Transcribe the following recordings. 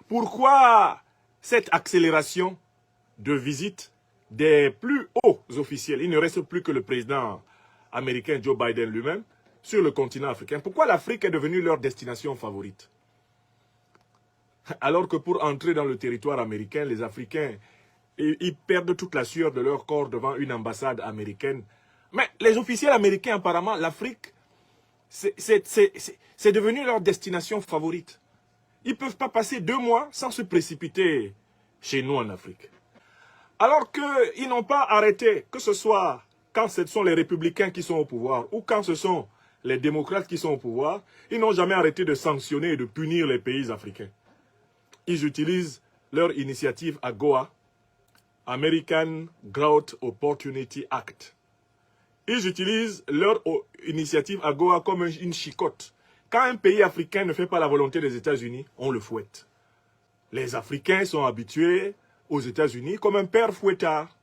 Pourquoi cette accélération de visite des plus hauts officiels? Il ne reste plus que le président américain Joe Biden lui-même sur le continent africain. Pourquoi l'Afrique est devenue leur destination favorite? Alors que pour entrer dans le territoire américain, les Africains, ils perdent toute la sueur de leur corps devant une ambassade américaine. Mais les officiels américains, apparemment, l'Afrique, c'est devenu leur destination favorite. Ils ne peuvent pas passer 2 mois sans se précipiter chez nous en Afrique. Alors qu'ils n'ont pas arrêté, que ce soit quand ce sont les républicains qui sont au pouvoir ou quand ce sont les démocrates qui sont au pouvoir, ils n'ont jamais arrêté de sanctionner et de punir les pays africains. Ils utilisent leur initiative AGOA, American Growth Opportunity Act. Ils utilisent leur initiative AGOA comme une chicotte. Quand un pays africain ne fait pas la volonté des États-Unis, on le fouette. Les Africains sont habitués aux États-Unis comme un père fouettard.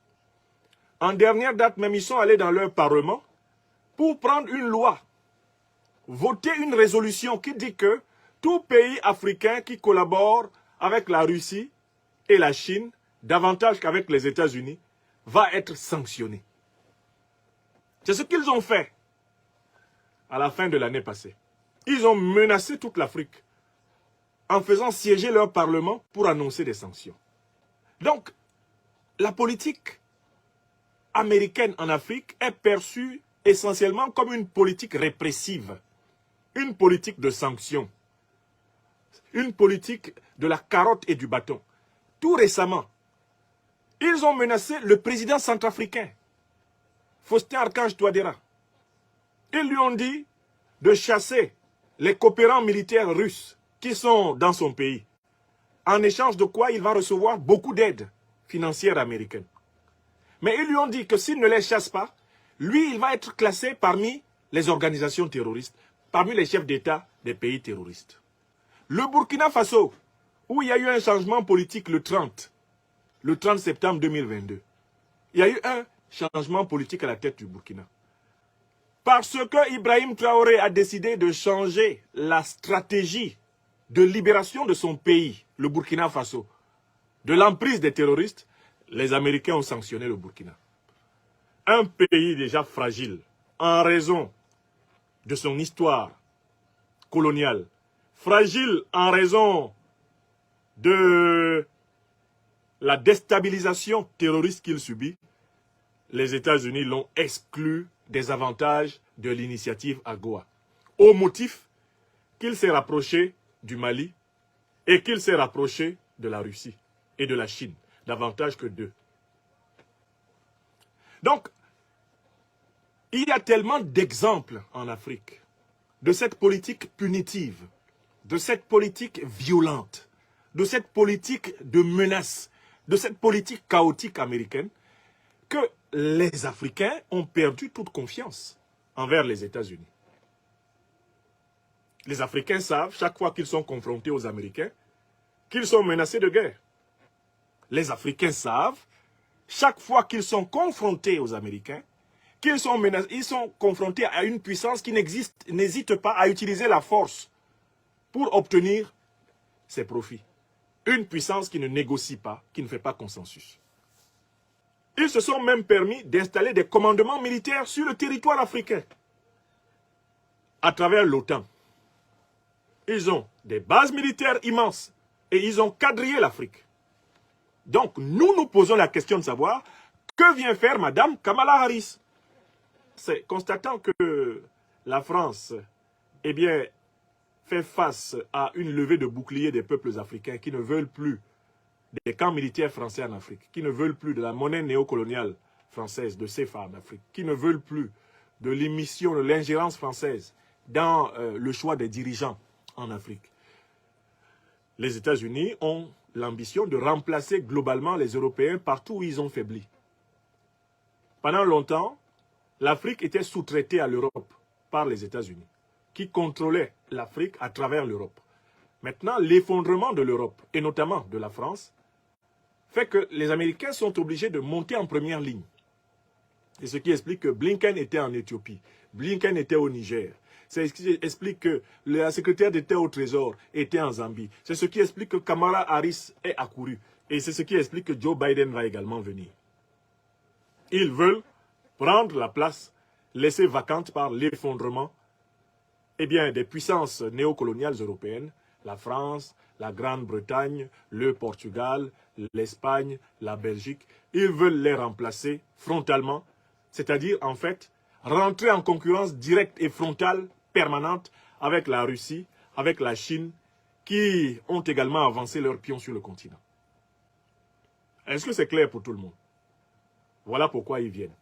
En dernière date même, ils sont allés dans leur parlement pour prendre une loi, voter une résolution qui dit que tout pays africain qui collabore avec la Russie et la Chine, davantage qu'avec les États-Unis, va être sanctionné. C'est ce qu'ils ont fait à la fin de l'année passée. Ils ont menacé toute l'Afrique en faisant siéger leur parlement pour annoncer des sanctions. Donc, la politique américaine en Afrique est perçue essentiellement comme une politique répressive, une politique de sanctions, une politique de la carotte et du bâton. Tout récemment, ils ont menacé le président centrafricain, Faustin Archange Touadéra. Ils lui ont dit de chasser les coopérants militaires russes qui sont dans son pays. En échange de quoi il va recevoir beaucoup d'aide financière américaine. Mais ils lui ont dit que s'il ne les chasse pas, lui, il va être classé parmi les organisations terroristes, parmi les chefs d'État des pays terroristes. Le Burkina Faso, où il y a eu un changement politique le 30 septembre 2022, il y a eu un changement politique à la tête du Burkina. Parce que Ibrahim Traoré a décidé de changer la stratégie de libération de son pays, le Burkina Faso, de l'emprise des terroristes, les Américains ont sanctionné le Burkina. Un pays déjà fragile, en raison de son histoire coloniale, fragile en raison de la déstabilisation terroriste qu'il subit, les États-Unis l'ont exclu des avantages de l'initiative AGOA, au motif qu'il s'est rapproché du Mali et qu'il s'est rapproché de la Russie et de la Chine, davantage que d'eux. Donc, il y a tellement d'exemples en Afrique de cette politique punitive, de cette politique violente, de cette politique de menace, de cette politique chaotique américaine, que les Africains ont perdu toute confiance envers les États-Unis. Les Africains savent, chaque fois qu'ils sont confrontés aux Américains, qu'ils sont menacés de guerre. Les Africains savent, chaque fois qu'ils sont confrontés aux Américains, qu'ils sont menacés, ils sont confrontés à une puissance qui n'hésite pas à utiliser la force pour obtenir ses profits. Une puissance qui ne négocie pas, qui ne fait pas consensus. Ils se sont même permis d'installer des commandements militaires sur le territoire africain, à travers l'OTAN. Ils ont des bases militaires immenses et ils ont quadrillé l'Afrique. Donc, nous nous posons la question de savoir que vient faire Mme Kamala Harris. C'est constatant que la France, eh bien, fait face à une levée de boucliers des peuples africains qui ne veulent plus des camps militaires français en Afrique, qui ne veulent plus de la monnaie néocoloniale française, de CFA en Afrique, qui ne veulent plus de l'émission, de l'ingérence française dans le choix des dirigeants en Afrique. Les États-Unis ont l'ambition de remplacer globalement les Européens partout où ils ont faibli. Pendant longtemps, l'Afrique était sous-traitée à l'Europe par les États-Unis, qui contrôlaient l'Afrique à travers l'Europe. Maintenant, l'effondrement de l'Europe, et notamment de la France, fait que les Américains sont obligés de monter en première ligne. C'est ce qui explique que Blinken était en Éthiopie, Blinken était au Niger. C'est ce qui explique que la secrétaire d'État au Trésor était en Zambie. C'est ce qui explique que Kamala Harris est accouru. Et c'est ce qui explique que Joe Biden va également venir. Ils veulent prendre la place laissée vacante par l'effondrement des puissances néocoloniales européennes, la France, la Grande-Bretagne, le Portugal, l'Espagne, la Belgique. Ils veulent les remplacer frontalement, c'est-à-dire en fait rentrer en concurrence directe et frontale permanente avec la Russie, avec la Chine, qui ont également avancé leurs pions sur le continent. Est-ce que c'est clair pour tout le monde? Voilà pourquoi ils viennent.